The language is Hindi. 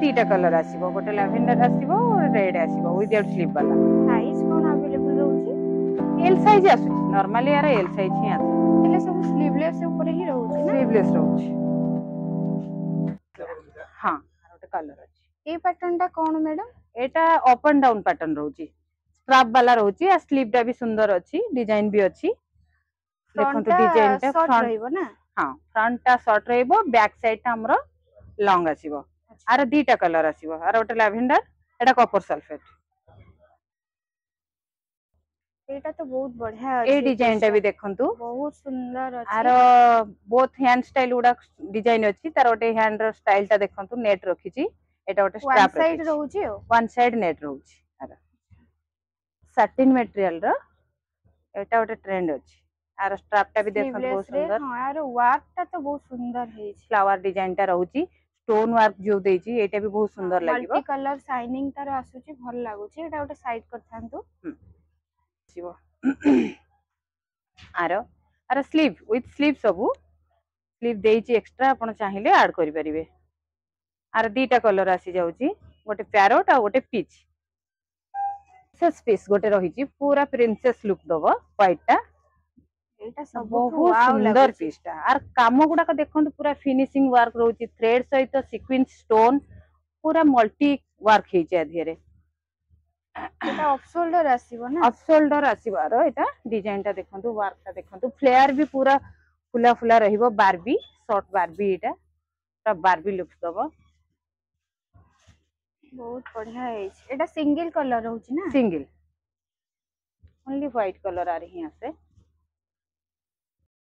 दीटा कलर आसीबो गोटे लैवेंडर आसीबो और रेड आसीबो विदाउट स्लीव वाला साइज कोन अवेलेबल रहउची एल साइज आसुची नॉर्मली यार एल साइज ही आसे एले सब स्लीवलेस ऊपर ही रहउची ना स्लीवलेस रहउची हां गोटे कलर अछि ए पैटर्न टा कोन मैडम एटा अप एंड डाउन पैटर्न रहउची स्ट्रैप वाला रहउची आ स्लीव टा भी सुंदर अछि डिजाइन भी अछि फ्रंट देखंतु डिजाइन टा शॉर्ट फ्रंट रहइबो ना हां फ्रंट टा शॉर्ट रहइबो बैक साइड टा हमरो लॉन्ग आसीबो आर दीटा कलर आसीबो आर गोटे लैवेंडर एटा कॉपर सल्फेट एटा तो बहुत बढ़िया अछि ए डिजाइन टा भी देखंतु बहुत सुंदर अछि आर बोथ हैंड स्टाइल उडा डिजाइन अछि तार गोटे हैंड रो स्टाइल टा देखंतु नेट रखिची एटा गोटे वन स्ट्रैप साइड रखिची रहउची वन साइड नेट रहउची आर सैटिन मटेरियल रो एटा गोटे ट्रेंड अछि आर स्ट्रैप टा भी देखंतु बहुत सुंदर हां यार वर्क टा तो बहुत सुंदर है फ्लावर डिजाइन टा रहउची स्टोन वर्क जो देची एटा भी बहुत सुंदर लागिबो मल्टी कलर शाइनिंग तार आसुची भल लागुची एटा गोटे साइड करथांतु शिव आरो आरो स्लीव विथ स्लीव सबू स्लीव देची एक्स्ट्रा आपण चाहिले ऐड करि परिबे आरो दीटा कलर आसी जाउची गोटे पैरोट आ गोटे पीच सेस पीस गोटे रहिची पूरा प्रिंसेस लुक दबो व्हाइट टा एटा सब बहुत सुंदर पीस टा आर काम गुडा का देखंतु पूरा फिनिशिंग वर्क रहउची थ्रेड सहित सीक्वेंस स्टोन पूरा मल्टी वर्क हेची आधिरे एटा ऑफ शोल्डर आसीबो ना ऑफ शोल्डर आसीबारो एटा डिजाइन टा देखंतु वर्क टा देखंतु फ्लेयर भी पूरा फुला फुला रहिबो बारबी शॉर्ट बारबी एटा सब बारबी लुक दबो बहुत बढ़िया है एटा सिंगल कलर रहउची ना सिंगल ओनली व्हाइट कलर आ रही आसे